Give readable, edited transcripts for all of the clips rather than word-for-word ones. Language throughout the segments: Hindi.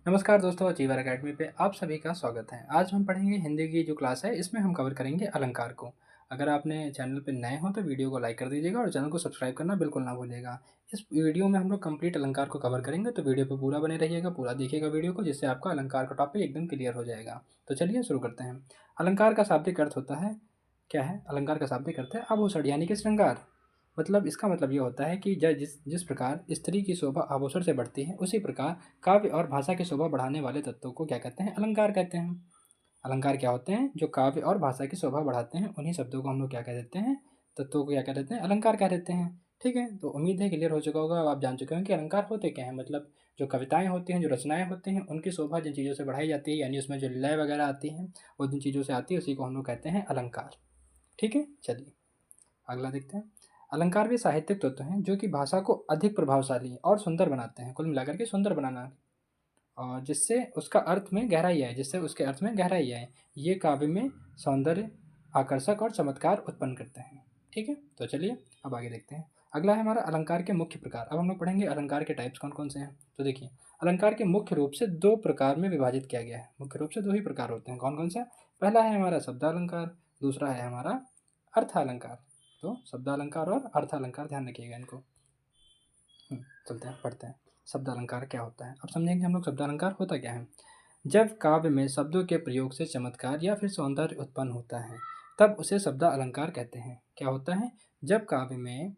नमस्कार दोस्तों, अचीवर अकेडमी पे आप सभी का स्वागत है। आज हम पढ़ेंगे हिंदी की जो क्लास है, इसमें हम कवर करेंगे अलंकार को। अगर आपने चैनल पे नए हो तो वीडियो को लाइक कर दीजिएगा और चैनल को सब्सक्राइब करना बिल्कुल ना भूलिएगा। इस वीडियो में हम लोग कंप्लीट अलंकार को कवर करेंगे, तो वीडियो पे पूरा बने रहिएगा, पूरा देखिएगा वीडियो को, जिससे आपका अलंकार का टॉपिक एकदम क्लियर हो जाएगा। तो चलिए शुरू करते हैं। अलंकार का शाब्दिक अर्थ होता है, क्या है? अलंकार का शाब्दिक अर्थ है आभूषण यानी कि श्रृंगार। मतलब इसका मतलब ये होता है कि जिस जिस प्रकार स्त्री की शोभा आभूषण से बढ़ती है, उसी प्रकार काव्य और भाषा की शोभा बढ़ाने वाले तत्वों को क्या कहते हैं? अलंकार कहते हैं। अलंकार क्या होते हैं? जो काव्य और भाषा की शोभा बढ़ाते हैं, उन्हीं शब्दों को हम लोग क्या कह देते हैं? तत्वों को क्या कह देते हैं? अलंकार कह देते हैं। ठीक है, तो उम्मीद है क्लियर हो चुका होगा। अब आप जान चुके हैं कि अलंकार होते क्या हैं। मतलब जो कविताएं होती हैं, जो रचनाएं होती हैं, उनकी शोभा जिन चीज़ों से बढ़ाई जाती है, यानी उसमें जो लय वगैरह आती हैं, वो जिन चीज़ों से आती है, उसी को हम लोग कहते हैं अलंकार। ठीक है, चलिए अगला देखते हैं। अलंकार भी साहित्यिक तत्व हैं जो कि भाषा को अधिक प्रभावशाली और सुंदर बनाते हैं। कुल मिलाकर के सुंदर बनाना, और जिससे उसका अर्थ में गहराई आए, जिससे उसके अर्थ में गहराई आए। ये काव्य में सौंदर्य, आकर्षक और चमत्कार उत्पन्न करते हैं। ठीक है, तो चलिए अब आगे देखते हैं। अगला है हमारा अलंकार के मुख्य प्रकार। अब हम लोग पढ़ेंगे अलंकार के टाइप्स कौन कौन से हैं। तो देखिए, अलंकार के मुख्य रूप से दो प्रकार में विभाजित किया गया है। मुख्य रूप से दो ही प्रकार होते हैं। कौन कौन सा? पहला है हमारा शब्दालंकार, दूसरा है हमारा अर्थालंकार। तो शब्दालंकार और अर्थालंकार, ध्यान रखिएगा इनको। चलते हैं पढ़ते हैं। शब्दालंकार क्या होता है, अब समझेंगे हम लोग। शब्दालंकार होता क्या है? जब काव्य में शब्दों के प्रयोग से चमत्कार या फिर सौंदर्य उत्पन्न होता है, तब उसे शब्दालंकार कहते हैं। क्या होता है? जब काव्य में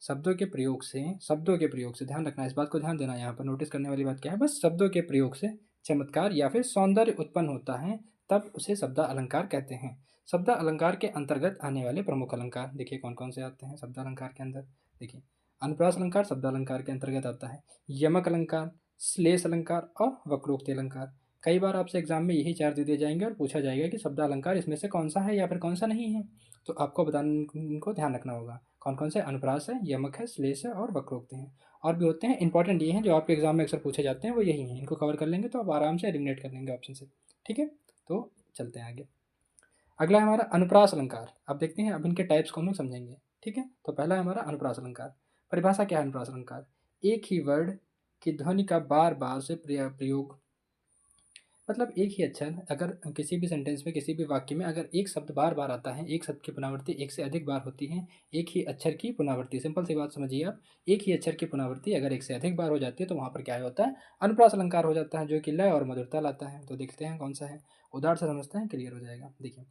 शब्दों के प्रयोग से ध्यान रखना, इस बात को ध्यान देना, यहाँ पर नोटिस करने वाली बात क्या है? बस शब्दों के प्रयोग से चमत्कार या फिर सौंदर्य उत्पन्न होता है, तब उसे शब्दालंकार कहते हैं। शब्दालंकार के अंतर्गत आने वाले प्रमुख अलंकार देखिए कौन कौन से आते हैं शब्दालंकार के अंदर। देखिए, अनुप्रास अलंकार शब्दालंकार के अंतर्गत आता है। यमक अलंकार, श्लेष अलंकार और वक्रोक्ति अलंकार। कई बार आपसे एग्जाम में यही चार दे दिए जाएंगे और पूछा जाएगा कि शब्दालंकार इसमें से कौन सा है या फिर कौन सा नहीं है। तो आपको बताने को ध्यान रखना होगा कौन कौन से। अनुप्रास है, यमक है, श्लेष है और वक्रोक्ति है। और भी होते हैं, इंपॉर्टेंट ये हैं जो आपके एग्जाम में अक्सर पूछे जाते हैं, वो यही हैं। इनको कवर कर लेंगे तो आप आराम से एलिमिनेट कर लेंगे ऑप्शन से। ठीक है, तो चलते हैं आगे। अगला है हमारा अनुप्रास अलंकार। अब देखते हैं, अब इनके टाइप्स को हम लोग समझेंगे। ठीक है, तो पहला है हमारा अनुप्रास अलंकार। परिभाषा क्या है अनुप्रास अलंकार? एक ही वर्ड की ध्वनि का बार बार से प्रयोग। मतलब एक ही अक्षर अगर किसी भी सेंटेंस में, किसी भी वाक्य में अगर एक शब्द बार बार आता है, एक शब्द की पुनरावृत्ति एक से अधिक बार होती है, एक ही अक्षर की पुनरावृत्ति, सिंपल सी बात समझिए आप, एक ही अक्षर की पुनरावृत्ति अगर एक से अधिक बार हो जाती है, तो वहाँ पर क्या होता है? अनुप्रास अलंकार हो जाता है, जो कि लय और मधुरता लाता है। तो देखते हैं कौन सा है, उदाहरण से समझते हैं, क्लियर हो जाएगा। देखिए,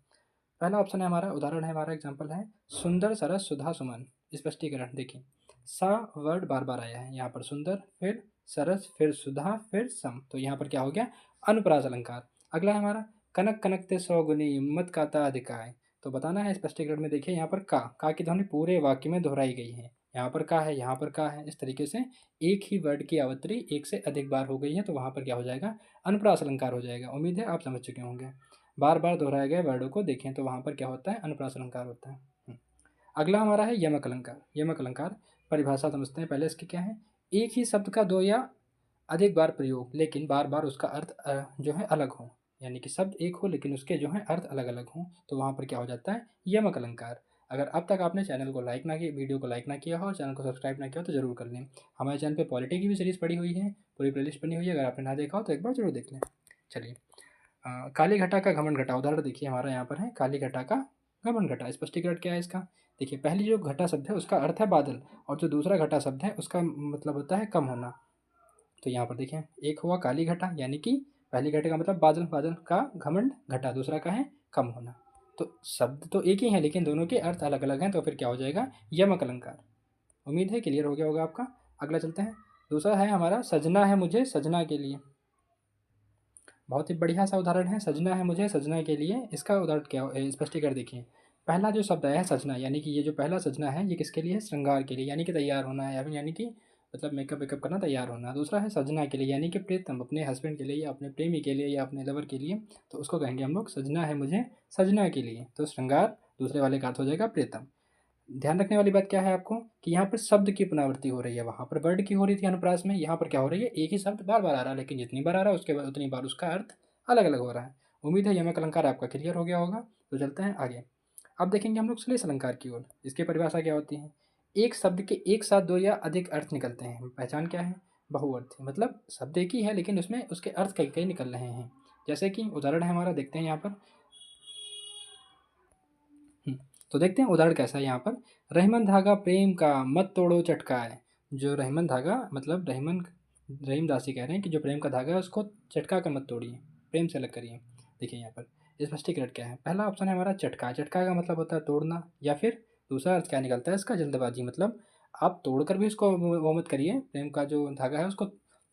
पहला ऑप्शन है हमारा, उदाहरण है हमारा, एग्जाम्पल है, सुंदर सरस सुधा सुमन। स्पष्टीकरण देखिए, सा वर्ड बार बार आया है यहाँ पर, सुंदर, फिर सरस, फिर सुधा, फिर सम, तो यहाँ पर क्या हो गया? अनुप्रास अलंकार। अगला है हमारा, कनक कनकते सौगुनी मत काता अधिकाय। तो बताना है स्पष्टीकरण में। देखिए यहाँ पर का की ध्वनि पूरे वाक्य में दोहराई गई है। यहाँ पर का है, यहाँ पर का है, इस तरीके से एक ही वर्ड की आवृत्ति एक से अधिक बार हो गई है, तो वहाँ पर क्या हो जाएगा? अनुप्रास अलंकार हो जाएगा। उम्मीद है आप समझ चुके होंगे। बार बार दोहराए गए वर्डों को देखें तो वहाँ पर क्या होता है? अनुप्रास अलंकार होता है। अगला हमारा है यमक अलंकार। यमक अलंकार परिभाषा समझते हैं पहले इसकी क्या है। एक ही शब्द का दो या अधिक बार प्रयोग, लेकिन बार बार उसका अर्थ जो है अलग हो, यानी कि शब्द एक हो लेकिन उसके जो है अर्थ अलग अलग हों, तो वहाँ पर क्या हो जाता है? यमक अलंकार। अगर अब तक आपने चैनल को लाइक ना किया, वीडियो को लाइक ना किया हो और चैनल को सब्सक्राइब ना किया हो, तो जरूर कर लें। हमारे चैनल पे पॉलिटी की भी सीरीज़ पड़ी हुई है, पूरी प्लेलिस्ट बनी हुई है, अगर आपने ना देखा हो तो एक बार जरूर देख लें। चलिए, काली घटा का घमंड घटा, उदाहरण देखिए हमारा यहाँ पर है, काली घटा का घमंड घटा। स्पष्टीकरण क्या है इसका? देखिए, पहली जो घटा शब्द है उसका अर्थ है बादल, और जो दूसरा घटा शब्द है उसका मतलब होता है कम होना। तो यहाँ पर देखें, एक हुआ काली घटा, यानी कि पहली घटे का मतलब बादल, बादल का घमंड घटा दूसरा का है कम होना। तो शब्द तो एक ही है लेकिन दोनों के अर्थ अलग अलग हैं, तो फिर क्या हो जाएगा? यमक अलंकार। उम्मीद है क्लियर हो गया होगा आपका। अगला चलते हैं। दूसरा है हमारा, सजना है मुझे सजना के लिए। बहुत ही बढ़िया सा उदाहरण है, सजना है मुझे सजना के लिए। इसका उदाहरण क्या स्पष्टीकरण देखिए। पहला जो शब्द आया है सजना, यानी कि ये जो पहला सजना है ये किसके लिए है? श्रृंगार के लिए, यानी कि तैयार होना है, या फिर यानी कि मतलब मेकअप वेकअप करना, तैयार होना। दूसरा है सजना के लिए, यानी कि प्रीतम, अपने हस्बैंड के लिए या अपने प्रेमी के लिए या अपने लवर के लिए, तो उसको कहेंगे हम लोग सजना है मुझे सजना के लिए। तो श्रृंगार दूसरे वाले का अर्थ हो जाएगा प्रीतम। ध्यान रखने वाली बात क्या है आपको, कि यहाँ पर शब्द की पुनरावृत्ति हो रही है, वहाँ पर वर्ड की हो रही थी अनुप्रास में, यहाँ पर क्या हो रही है? एक ही शब्द बार बार आ रहा है, लेकिन जितनी बार आ रहा है उसके बाद उतनी बार उसका अर्थ अलग अलग हो रहा है। उम्मीद है यमक अलंकार आपका क्लियर हो गया होगा। तो चलते हैं आगे। अब देखेंगे हम लोग श्लेष अलंकार की ओर। इसकी परिभाषा क्या होती है? एक शब्द के एक साथ दो या अधिक अर्थ निकलते हैं। पहचान क्या है? बहुअर्थी मतलब शब्द एक ही है लेकिन उसमें उसके अर्थ कई कई निकल रहे हैं। जैसे कि उदाहरण है हमारा, देखते हैं यहाँ पर। हम्म, तो देखते हैं उदाहरण कैसा है यहाँ पर। रहीमन धागा प्रेम का मत तोड़ो चटकाए। जो रहीमन धागा मतलब रहीम दासी कह रहे हैं कि जो प्रेम का धागा है उसको चटका कर मत तोड़िए, प्रेम से अलग करिए। देखिए यहाँ पर स्पष्टीकरण क्या है। पहला ऑप्शन है हमारा चटका। चटका का मतलब होता है तोड़ना, या फिर दूसरा अर्थ क्या निकलता है इसका, जल्दबाजी। मतलब आप तोड़कर भी उसको वो मत करिए, प्रेम का जो धागा है उसको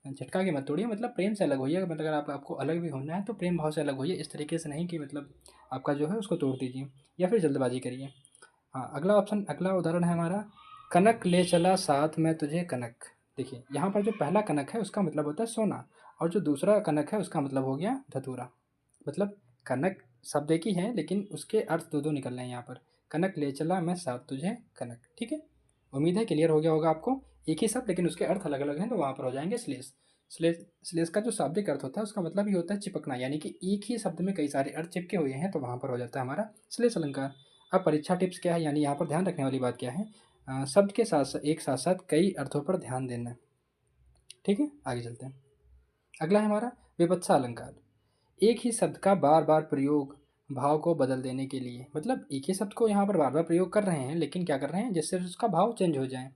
झटका के मत तोड़िए, मतलब प्रेम से अलग होइए। मतलब अगर आपको अलग भी होना है तो प्रेम भाव से अलग होइए, इस तरीके से नहीं कि मतलब आपका जो है उसको तोड़ दीजिए या फिर जल्दबाजी करिए। हाँ, अगला ऑप्शन, अगला उदाहरण है हमारा, कनक ले चला साथ में तुझे कनक। देखिए यहाँ पर जो पहला कनक है उसका मतलब होता है सोना, और जो दूसरा कनक है उसका मतलब हो गया धतूरा। मतलब कनक शब्द एक ही है लेकिन उसके अर्थ दो दो निकल रहे हैं यहाँ पर। कनक ले चला मैं साथ तुझे कनक। ठीक है, उम्मीद है क्लियर हो गया होगा आपको। एक ही शब्द लेकिन उसके अर्थ अलग अलग हैं, तो वहाँ पर हो जाएंगे श्लेष। श्लेष का जो शाब्दिक अर्थ होता है उसका मतलब ही होता है चिपकना, यानी कि एक ही शब्द में कई सारे अर्थ चिपके हुए हैं, तो वहाँ पर हो जाता है हमारा श्लेष अलंकार। अब परीक्षा टिप्स क्या है, यानी यहाँ पर ध्यान रखने वाली बात क्या है। शब्द के साथ एक साथ साथ कई अर्थों पर ध्यान देना। ठीक है, आगे चलते हैं। अगला है हमारा विवत्सा अलंकार। एक ही शब्द का बार बार प्रयोग भाव को बदल देने के लिए। मतलब एक ही शब्द को यहाँ पर बार बार प्रयोग कर रहे हैं लेकिन क्या कर रहे हैं, जिससे उसका भाव चेंज हो जाए।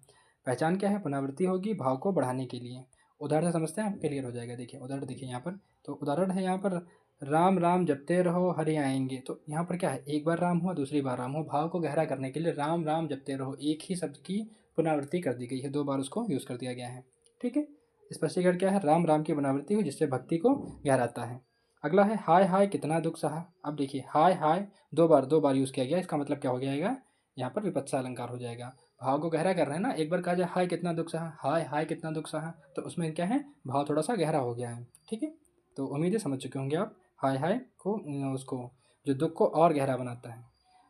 पहचान क्या है, पुनरावृत्ति होगी भाव को बढ़ाने के लिए। उदाहरण से समझते हैं, आप क्लियर हो जाएगा। देखिए उदाहरण, देखिए यहाँ पर। तो उदाहरण है यहाँ पर, राम राम जपते रहो हरि आएंगे। तो यहाँ पर क्या है, एक बार राम हुआ दूसरी बार राम हुआ, भाव को गहरा करने के लिए राम राम जपते रहो, एक ही शब्द की पुनरावृत्ति कर दी गई है, दो बार उसको यूज़ कर दिया गया है। ठीक है, स्पष्टीकरण क्या है, राम राम की पुनरावृत्ति हुई जिससे भक्ति को गहराता है। अगला है हाय हाय कितना दुख सहा। अब देखिए हाय हाय दो बार यूज़ किया गया, इसका मतलब क्या हो जाएगा, यहाँ पर विपत्सा अलंकार हो जाएगा। भाव को गहरा कर रहे हैं ना, एक बार कहा जाए हाय कितना दुख सहा, हाय हाय कितना दुख सहा, तो उसमें क्या है, भाव थोड़ा सा गहरा हो गया है। ठीक है, तो उम्मीद है समझ चुके होंगे आप। हाय हाय को उसको जो दुख को और गहरा बनाता है,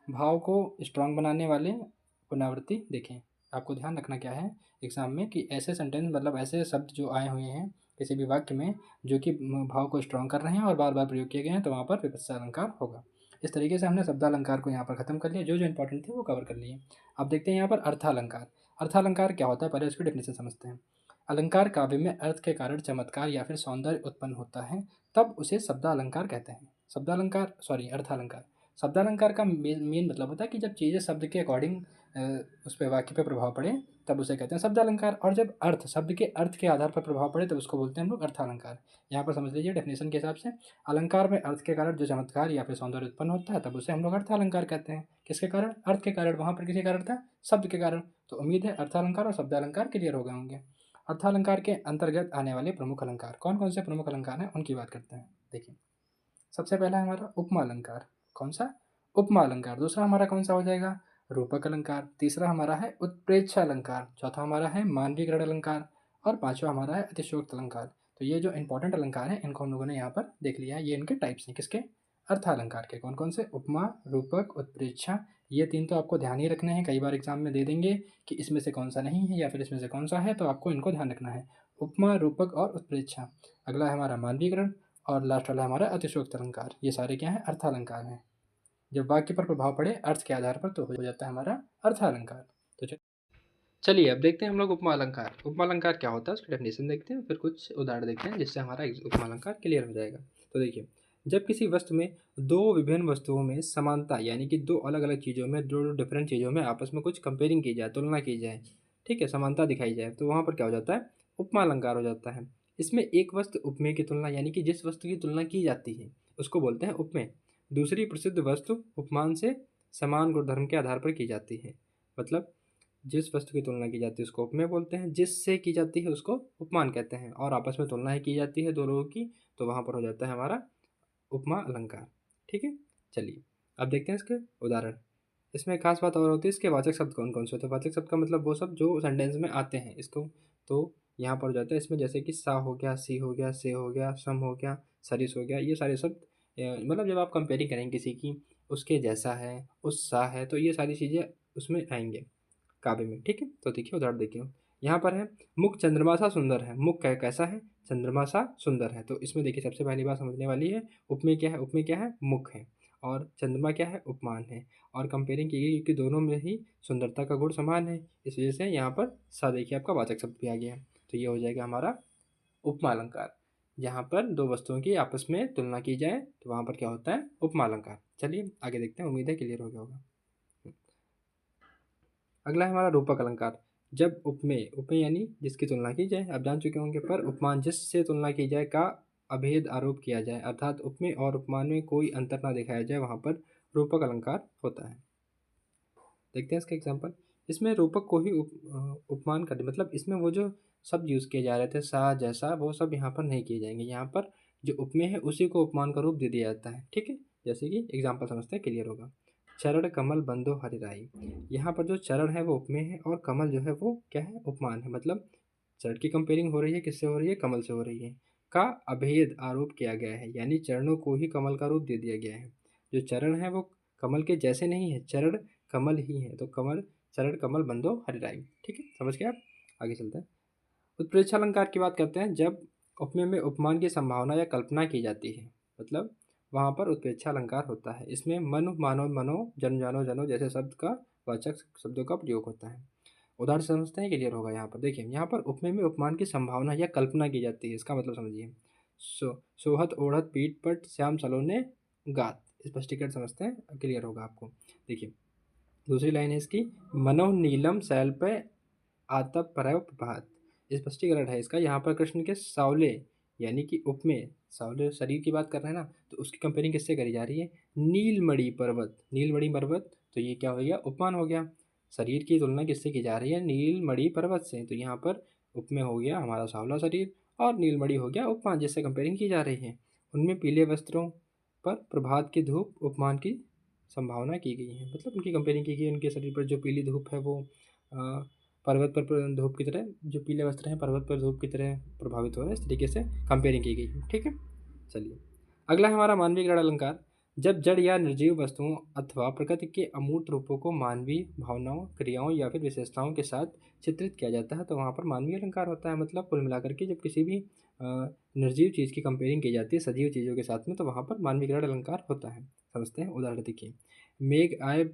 भाव को स्ट्रांग बनाने वाले पुनरावृत्ति। देखें, आपको ध्यान रखना क्या है एग्जाम में, कि ऐसे सेंटेंस मतलब ऐसे शब्द जो आए हुए हैं किसी भी वाक्य में जो कि भाव को स्ट्रांग कर रहे हैं और बार बार प्रयोग किए गए हैं, तो वहाँ पर विपत्सा अलंकार होगा। इस तरीके से हमने शब्दालंकार को यहाँ पर खत्म कर लिया, जो जो इंपॉर्टेंट थे वो कवर कर लिए। अब देखते हैं यहाँ पर अर्थालंकार। अर्थालंकार क्या होता है, पहले उसकी डेफिनेशन समझते हैं। अलंकार काव्य में अर्थ के कारण चमत्कार या फिर सौंदर्य उत्पन्न होता है, तब उसे शब्दालंकार कहते हैं। शब्दालंकार सॉरी अर्थालंकार। शब्दालंकार का मेन मतलब होता है कि जब चीज़ें शब्द के अकॉर्डिंग उस पर वाक्य पे प्रभाव पड़े तब उसे कहते हैं शब्दालंकार, और जब अर्थ शब्द के अर्थ के आधार पर प्रभाव पड़े तब उसको बोलते हैं हम लोग अर्थालंकार। यहाँ पर समझ लीजिए डेफिनेशन के हिसाब से, अलंकार में अर्थ के कारण जो चमत्कार या फिर सौंदर्य उत्पन्न होता है तब उसे हम लोग अर्थालंकार कहते हैं। किसके कारण, अर्थ के कारण, वहाँ पर किसके कारण था, शब्द के कारण। तो उम्मीद है अर्थालंकार और शब्दालंकार क्लियर हो गए होंगे। अर्थालंकार के अंतर्गत आने वाले प्रमुख अलंकार कौन कौन से प्रमुख अलंकार हैं उनकी बात करते हैं। देखिए सबसे पहला है हमारा उपमा अलंकार। कौन सा, उपमा अलंकार। दूसरा हमारा कौन सा हो जाएगा, रूपक अलंकार। तीसरा हमारा है उत्प्रेक्षा अलंकार। चौथा हमारा है मानवीकरण अलंकार। और पांचवा हमारा है अतिशयोक्त अलंकार। तो ये जो इंपॉर्टेंट अलंकार हैं इनको हम लोगों ने यहाँ पर देख लिया है, ये इनके टाइप्स हैं किसके, अर्थालंकार के। कौन कौन से, उपमा, रूपक, उत्प्रेक्षा। ये तीन तो आपको ध्यान ही रखने हैं, कई बार एग्जाम में दे देंगे कि इसमें से कौन सा नहीं है या फिर इसमें से कौन सा है, तो आपको इनको ध्यान रखना है, उपमा, रूपक और उत्प्रेक्षा। अगला है हमारा मानवीकरण, और लास्ट वाला हमारा अतिशयोक्त अलंकार। ये सारे क्या हैं, अर्थालंकार हैं। जब वाक्य पर प्रभाव पड़े अर्थ के आधार पर तो हो जाता है हमारा अर्थालंकार। तो चलिए अब देखते हैं हम लोग उपमा अलंकार। उपमा अलंकार क्या होता है उसकी डेफिनेशन देखते हैं, फिर कुछ उदाहरण देखते हैं जिससे हमारा उपमा अलंकार क्लियर हो जाएगा। तो देखिए, जब किसी वस्तु में दो विभिन्न वस्तुओं में समानता, यानी कि दो अलग अलग चीज़ों में, दो डिफरेंट चीज़ों में आपस में कुछ कंपेयरिंग की जाए, तुलना की जाए, ठीक है, समानता दिखाई जाए, तो वहाँ पर क्या हो जाता है, उपमा अलंकार हो जाता है। इसमें एक वस्तु उपमेय की तुलना, यानी कि जिस वस्तु की तुलना की जाती है उसको बोलते हैं उपमेय। दूसरी प्रसिद्ध वस्तु उपमान से समान गुणधर्म के आधार पर की जाती है। मतलब जिस वस्तु की तुलना की जाती है उसको उपमेय बोलते हैं, जिससे की जाती है उसको उपमान कहते हैं, और आपस में तुलना ही की जाती है दो लोगों की, तो वहाँ पर हो जाता है हमारा उपमा अलंकार। ठीक है, चलिए अब देखते हैं इसके उदाहरण। इसमें खास बात और होती है, इसके वाचक शब्द कौन कौन से होते हैं। वाचक शब्द का मतलब वो सब जो सेंटेंस में आते हैं इसको, तो यहाँ पर हो जाता है इसमें, जैसे कि सा हो गया, सी हो गया, से हो गया, सम हो गया, सरिस हो गया, ये सारे शब्द मतलब जब आप कंपेयरिंग करेंगे किसी की, उसके जैसा है, उस सा है, तो ये सारी चीज़ें उसमें आएंगे काव्य में। ठीक है, तो देखिए उदाहरण देखिए, यहाँ पर है, मुख चंद्रमा सा सुंदर है। मुख कैसा है, चंद्रमा सा सुंदर है। तो इसमें देखिए सबसे पहली बात समझने वाली है, उपमेय क्या है, उपमेय क्या है, मुख है, और चंद्रमा क्या है, उपमान है, और कंपेयरिंग की गई क्योंकि दोनों में ही सुंदरता का गुण समान है, इस वजह से यहाँ पर सा देखिए आपका वाचक शब्द भी आ गया। तो ये हो जाएगा हमारा उपमा अलंकार। जहाँ पर दो वस्तुओं की आपस में तुलना की जाए तो वहाँ पर क्या होता है, उपमा अलंकार। चलिए आगे देखते हैं, उम्मीद है क्लियर हो गया होगा। अगला है हमारा रूपक अलंकार। जब उपमेय, उपमेय यानी जिसकी तुलना की जाए, आप जान चुके होंगे, पर उपमान जिससे तुलना की जाए का अभेद आरोप किया जाए, अर्थात उपमेय और उपमान में कोई अंतर ना दिखाया जाए, वहाँ पर रूपक अलंकार होता है। देखते हैं इसका एग्जाम्पल। इसमें रूपक को ही उपमान कर, मतलब इसमें वो जो शब्द यूज़ किए जा रहे थे सा जैसा, वो सब यहाँ पर नहीं किए जाएंगे। यहाँ पर जो उपमेय है उसी को उपमान का रूप दे दिया जाता है। ठीक है, जैसे कि एग्जाम्पल समझते हैं, क्लियर होगा। चरण कमल बंदो हरिराई। यहाँ पर जो चरण है वो उपमेय है और कमल जो है वो क्या है, उपमान है। मतलब चरण की कंपेयरिंग हो रही है, किससे हो रही है, कमल से हो रही है। का अभेद आरोप किया गया है, यानी चरणों को ही कमल का रूप दे दिया गया है। जो चरण है वो कमल के जैसे नहीं है, चरण कमल ही है, तो कमल, चरण कमल बंदो हरिराई। ठीक है, समझ गए आप। आगे चलते हैं, उत्प्रेक्षा अलंकार की बात करते हैं। जब उपमेय में उपमान की संभावना या कल्पना की जाती है, मतलब वहाँ पर उत्प्रेक्षा अलंकार होता है। इसमें मनु मानो मनो जन जानो जनो जैसे शब्द का वाचक शब्दों का प्रयोग होता है। उदाहरण से समझते हैं, क्लियर होगा। यहाँ पर देखिए, यहाँ पर उपमेय में उपमान की संभावना या कल्पना की जाती है, इसका मतलब समझिए। सोहत ओढ़त पीठ पट श्याम सलोने गात, स्पष्टीकरण समझते हैं, क्लियर होगा आपको। देखिए दूसरी लाइन है इसकी, मनो नीलम शैल पे आतप परव प्रभात, स्पष्टीकरण है इसका। यहाँ पर कृष्ण के सावले यानी कि उपमेय, सावले शरीर की बात कर रहे हैं ना, तो उसकी कंपेयरिंग किससे करी जा रही है, नीलमणि पर्वत, नीलमणि पर्वत, तो ये क्या हो गया, उपमान हो गया। शरीर की तुलना किससे की जा रही है, नीलमणि पर्वत से, तो यहाँ पर उपमेय हो गया हमारा सावला शरीर और नीलमणि हो गया उपमान, जिससे कंपेयरिंग की जा रही है। उनमें पीले वस्त्रों पर प्रभात की धूप उपमान की संभावना की गई है, मतलब उनकी कंपेयरिंग की गई, उनके शरीर पर जो पीली धूप है वो पर्वत पर धूप की तरह, जो पीले वस्त्र हैं पर्वत पर धूप की तरह प्रभावित हो रहे हैं, इस तरीके से कंपेयरिंग की गई है। ठीक है, चलिए अगला है हमारा मानवीय गण अलंकार। जब जड़ या निर्जीव वस्तुओं अथवा प्रकृति के अमूर्त रूपों को मानवीय भावनाओं, क्रियाओं या फिर विशेषताओं के साथ चित्रित किया जाता है, तो वहाँ पर मानवीय अलंकार होता है। मतलब कुल मिलाकर के जब किसी भी निर्जीव चीज़ की कंपेयरिंग की जाती है सजीव चीज़ों के साथ में, तो वहाँ पर मानवीय गण अलंकार होता है। समझते हैं, उदाहरण देखिए। मेघ आए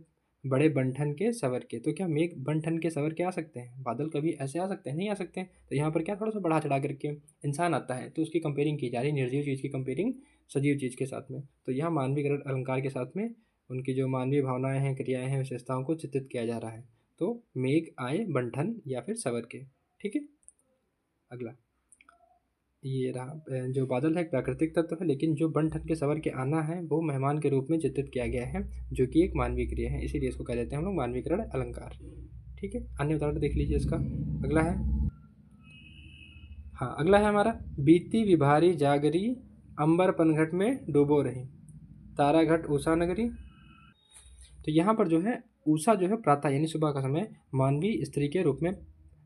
बड़े बंठन के सवर के, तो क्या मेघ बंठन के सवर के आ सकते हैं, बादल कभी ऐसे आ सकते हैं, नहीं आ सकते हैं। तो यहाँ पर क्या थोड़ा सा बढ़ा चढ़ा करके इंसान आता है, तो उसकी कंपेयरिंग की जा रही है, निर्जीव चीज़ की कंपेयरिंग सजीव चीज़ के साथ में। तो यहाँ मानवीय गण अलंकार के साथ में उनकी जो मानवीय भावनाएं हैं, क्रियाएं हैं, विशेषताओं को चित्रित किया जा रहा है। तो मेघ आए बंठन या फिर सवर के। ठीक है, अगला ये रहा, जो बादल है एक प्राकृतिक तत्व है, लेकिन जो बन ठन के सवर के आना है वो मेहमान के रूप में चित्रित किया गया है, जो कि एक मानवीय क्रिया है, इसीलिए इसको कह देते हैं हम लोग मानवीकरण अलंकार। ठीक है, अन्य उदाहरण देख लीजिए इसका। अगला है, हाँ अगला है हमारा, बीती विभारी जागरी अंबर पनघट में डूबो रही, तारा घट उषा नगरी। तो यहाँ पर जो है उषा जो है प्रातः यानी सुबह का समय मानवीय स्त्री के रूप में,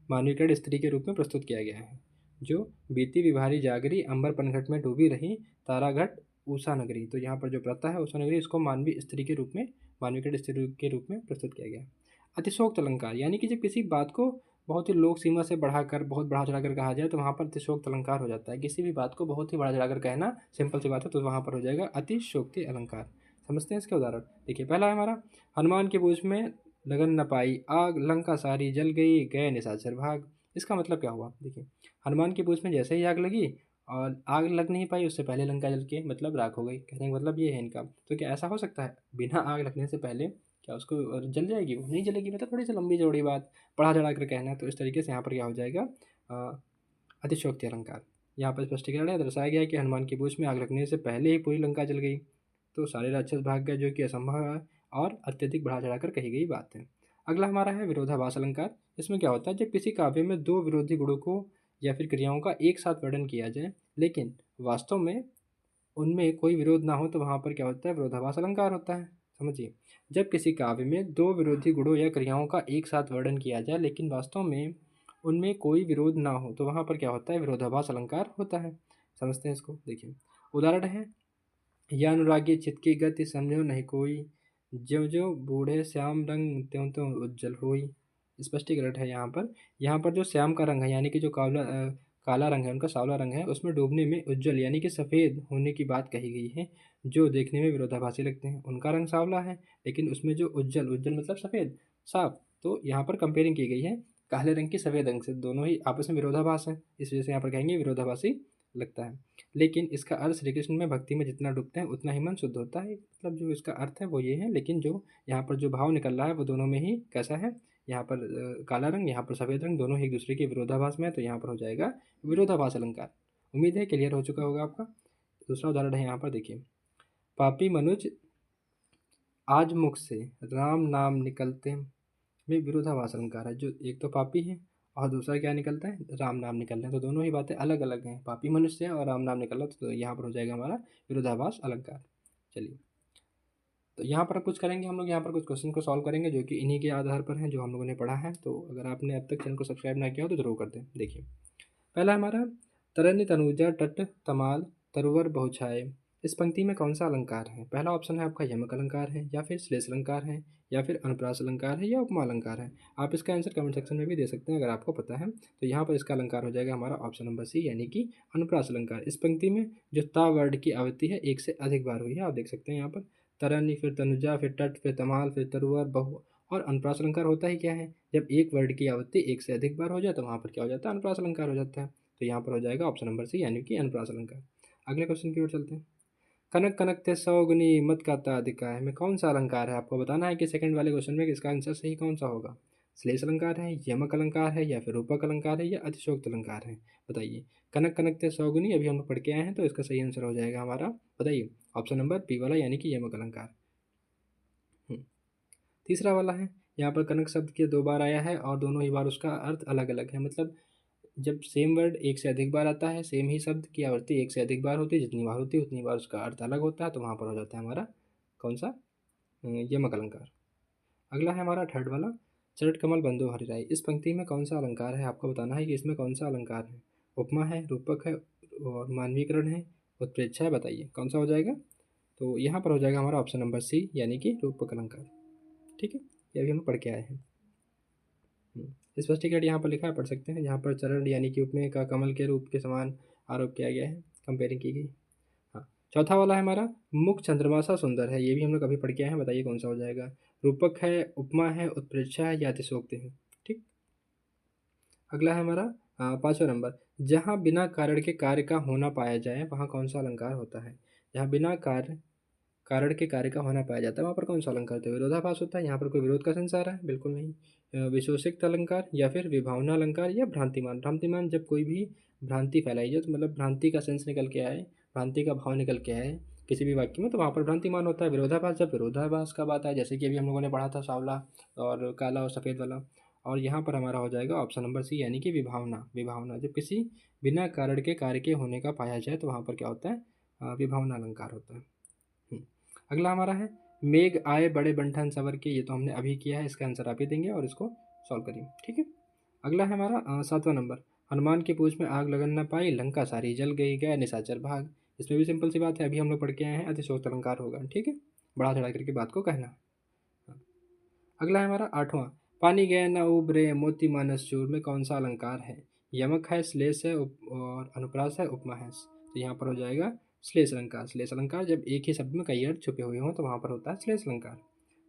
मानवीकरण स्त्री के रूप में प्रस्तुत किया गया है। जो बीती विभारी जागरी अंबर पनघट में डूबी रही ताराघट उषा नगरी, तो यहाँ पर जो प्रातः है उषा नगरी, इसको मानवीय स्त्री के रूप में, मानवीकरण स्त्री के रूप में प्रस्तुत किया गया। अतिशोक्त अलंकार, यानी कि जब किसी बात को बहुत ही लोक सीमा से बढ़ाकर, बहुत बढ़ा चढ़ाकर कहा जाए, तो वहाँ पर अतिशोक्त अलंकार हो जाता है। किसी भी बात को बहुत ही बढ़ा चढ़ाकर कहना सिंपल सी बात है, तो वहाँ पर हो जाएगा अतिशोक्ति अलंकार। समझते हैं इसके उदाहरण। देखिए पहला है हमारा, हनुमान की पूछ में लगन न पाई आग, लंका सारी जल गई, गए निशाचर भाग। इसका मतलब क्या हुआ, देखिए हनुमान की पूछ में जैसे ही आग लगी और आग लग नहीं पाई, उससे पहले लंका जल के मतलब राख हो गई, कहने का मतलब ये है इनका। तो क्या ऐसा हो सकता है बिना आग लगने से पहले क्या उसको जल जाएगी, वो नहीं जलेगी, मतलब थोड़ी सी लंबी चौड़ी बात बढ़ा चढ़ा कर कहना है। तो इस तरीके से यहाँ पर क्या हो जाएगा, अतिशयोक्ति अलंकार। यहाँ पर स्पष्टीकरण है, दर्शाया गया है कि हनुमान की पूछ में आग लगने से पहले ही पूरी लंका जल गई, तो सारे राक्षस भाग गए, जो कि असंभव है और अत्यधिक बढ़ा चढ़ा कर कही गई बात है। अगला हमारा है विरोधाभास अलंकार। इसमें क्या होता है, जब किसी काव्य में दो विरोधी गुणों को या फिर क्रियाओं का एक साथ वर्णन किया जाए, लेकिन वास्तव में उनमें कोई विरोध ना हो, तो वहाँ पर क्या होता है, विरोधाभास अलंकार होता है। समझिए, जब किसी काव्य में दो विरोधी गुणों या क्रियाओं का एक साथ वर्णन किया जाए, लेकिन वास्तव में उनमें कोई विरोध ना हो, तो वहाँ पर क्या होता है, विरोधाभास अलंकार होता है। समझते हैं इसको। देखिए उदाहरण है, या अनुरागी चित्त की गति समझो नहीं कोई, ज्यों ज्यों बूढ़े श्याम रंग त्यों त्यों उज्जवल होई। स्पष्टीकरण है यहाँ पर जो श्याम का रंग है, यानी कि जो काला रंग है, उनका सांवला रंग है, उसमें डूबने में उज्जवल यानी कि सफ़ेद होने की बात कही गई है, जो देखने में विरोधाभासी लगते हैं। उनका रंग सांवला है, लेकिन उसमें जो उज्जवल, उज्जवल मतलब सफ़ेद, साफ, तो यहाँ पर कंपेयरिंग की गई है काले रंग की सफ़ेद रंग से, दोनों ही आपस में विरोधाभास हैं, इस वजह से यहाँ पर कहेंगे विरोधाभासी लगता है। लेकिन इसका अर्थ श्री कृष्ण में भक्ति में जितना डूबते हैं उतना ही मन शुद्ध होता है, मतलब जो इसका अर्थ है वो ये है। लेकिन जो यहाँ पर जो भाव निकल रहा है वो दोनों में ही कैसा है, यहाँ पर काला रंग, यहाँ पर सफ़ेद रंग, दोनों ही एक दूसरे के विरोधाभास में है, तो यहाँ पर हो जाएगा विरोधाभास अलंकार। उम्मीद है क्लियर हो चुका होगा आपका। दूसरा उदाहरण है यहाँ पर देखिए, पापी मनुज आज मुख से राम नाम निकलते में विरोधाभास अलंकार है। जो एक तो पापी है और दूसरा क्या निकलता है, राम नाम निकल रहे हैं, तो दोनों ही बातें अलग अलग हैं, पापी मनुष्य है और राम नाम निकल रहा है, तो यहाँ पर हो जाएगा हमारा विरोधाभास अलंकार। चलिए, तो यहाँ पर कुछ करेंगे हम लोग, यहाँ पर कुछ क्वेश्चन को सॉल्व करेंगे जो कि इन्हीं के आधार पर हैं जो हम लोगों ने पढ़ा है। तो अगर आपने अब तक चैनल को सब्सक्राइब ना किया हो तो जरूर कर दें। देखिए, पहला हमारा तरन्य तनुजा तट तमाल तरुवर बहुछाए, इस पंक्ति में कौन सा अलंकार है? पहला ऑप्शन है आपका यमक अलंकार है, या फिर श्लेष अलंकार है, या फिर अनुप्रास अलंकार है, या उपमा अलंकार है। आप इसका आंसर कमेंट सेक्शन में भी दे सकते हैं अगर आपको पता है। तो यहाँ पर इसका अलंकार हो जाएगा हमारा ऑप्शन नंबर सी, यानी कि अनुप्रास अलंकार। इस पंक्ति में जो ता वर्ड की आवृत्ति है एक से अधिक बार हुई है, आप देख सकते हैं यहाँ पर तरन्य, फिर तनुजा, फिर तट, फिर तमाल, फिर तरुवर बहु। और अनुप्रास अलंकार होता ही क्या है, जब एक वर्ड की आवृत्ति एक से अधिक बार हो जाए तो वहाँ पर क्या हो जाता है, अनुप्रास अलंकार हो जाता है। तो यहाँ पर हो जाएगा ऑप्शन नंबर सी, यानी कि अनुप्रास अलंकार। अगले क्वेश्चन की ओर चलते हैं। कनक कनक ते सौगुनी मत का अधिकाय में कौन सा अलंकार है? आपको बताना है कि सेकंड वाले क्वेश्चन में इसका आंसर सही कौन सा होगा। श्लेष अलंकार है, यमक अलंकार है, या फिर रूपक अलंकार है, या अतिशोक्त अलंकार है? बताइए। कनक कनक ते सौगुनी अभी हम लोग पढ़ के आए हैं, तो इसका सही आंसर हो जाएगा हमारा, बताइए, ऑप्शन नंबर बी वाला, यानी कि यमक अलंकार। तीसरा वाला है, यहाँ पर कनक शब्द के दो बार आया है और दोनों ही बार उसका अर्थ अलग अलग है। मतलब जब सेम वर्ड एक से अधिक बार आता है, सेम ही शब्द की आवृत्ति एक से अधिक बार होती है, जितनी बार होती है उतनी बार उसका अर्थ अलग होता है, तो वहाँ पर हो जाता है हमारा कौन सा, यमक अलंकार। अगला है हमारा थर्ड वाला, चरट कमल बंधु हरिराई, इस पंक्ति में कौन सा अलंकार है? आपको बताना है कि इसमें कौन सा अलंकार है। उपमा है, रूपक है, और मानवीकरण है, उत्प्रेक्षा है? बताइए कौन सा हो जाएगा। तो यहाँ पर हो जाएगा हमारा ऑप्शन नंबर सी, यानी कि रूपक अलंकार। ठीक है, ये अभी हम पढ़ के आए हैं। स्पष्टीकरण यहाँ पर लिखा है, पढ़ सकते हैं। यहाँ पर चरण यानी कि उपमेय का कमल के रूप के समान आरोप किया गया है, कंपेयरिंग की गई। हाँ, चौथा वाला है हमारा, मुख चंद्रमा सा सुंदर है, ये भी हम लोग अभी पढ़ के आए हैं, बताइए कौन सा हो जाएगा। रूपक है, उपमा है, उत्प्रेक्षा है, या अतिशोक्ति है? ठीक। अगला है हमारा पाँचवा नंबर, जहाँ बिना कारण के कार्य का होना पाया जाए वहाँ कौन सा अलंकार होता है? जहाँ बिना कारण के कार्य का होना पाया जाता है वहाँ पर कौन सा अलंकार होता है? विरोधाभास होता है। यहाँ पर कोई विरोध का सेंस आ रहा है? बिल्कुल नहीं। विशोषित अलंकार, या फिर विभावना अलंकार, या भ्रांतिमान। भ्रांतिमान जब कोई भी भ्रांति फैलाई जाए, तो मतलब भ्रांति का सेंस निकल के आए, भ्रांति का भाव निकल के आए किसी भी वाक्य में, तो वहाँ पर भ्रांतिमान होता है। विरोधाभास जब विरोधाभास का बात आए, जैसे कि अभी हम लोगों ने पढ़ा था सांवला और काला और सफ़ेद वाला। और यहाँ पर हमारा हो जाएगा ऑप्शन नंबर सी, यानी कि विभावना। विभावना जब किसी बिना कारण के कार्य के होने का पाया जाए तो वहाँ पर क्या होता है, विभावना अलंकार होता है। अगला हमारा है, मेघ आए बड़े बंठन सवर के, ये तो हमने अभी किया है, इसका आंसर आप ही देंगे और इसको सॉल्व करिए। ठीक है। अगला है हमारा सातवां नंबर, हनुमान की पूंछ में आग लगन न पाई, लंका सारी जल गई, गया निशाचर भाग। इसमें भी सिंपल सी बात है, अभी हम लोग पढ़ के आए हैं, अतिशोक्त अलंकार होगा। ठीक है, बढ़ा चढ़ा करके बात को कहना। हाँ। अगला है हमारा आठवां, पानी गया न उबरे मोती मानस चूर में कौन सा अलंकार है? यमक है, श्लेष है, और अनुप्रास है, उपमा है। तो यहाँ पर हो जाएगा श्लेष अलंकार। श्लेष अलंकार जब एक ही शब्द में कई अर्थ छुपे हुए हों तो वहाँ पर होता है श्लेष अलंकार।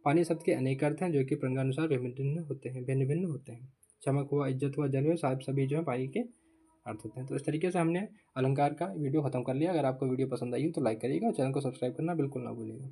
पानी शब्द के अनेक अर्थ हैं जो कि प्रसंगानुसार भिन्न भिन्न होते हैं, भिन्न भिन्न होते हैं। चमक हुआ, इज्जत हुआ, जल हुआ, साहब सभी जो है पानी के अर्थ होते हैं। तो इस तरीके से हमने अलंकार का वीडियो खत्म कर लिया। अगर आपको वीडियो पसंद आई हो तो लाइक करिएगा और चैनल को सब्सक्राइब करना बिल्कुल ना भूलिएगा।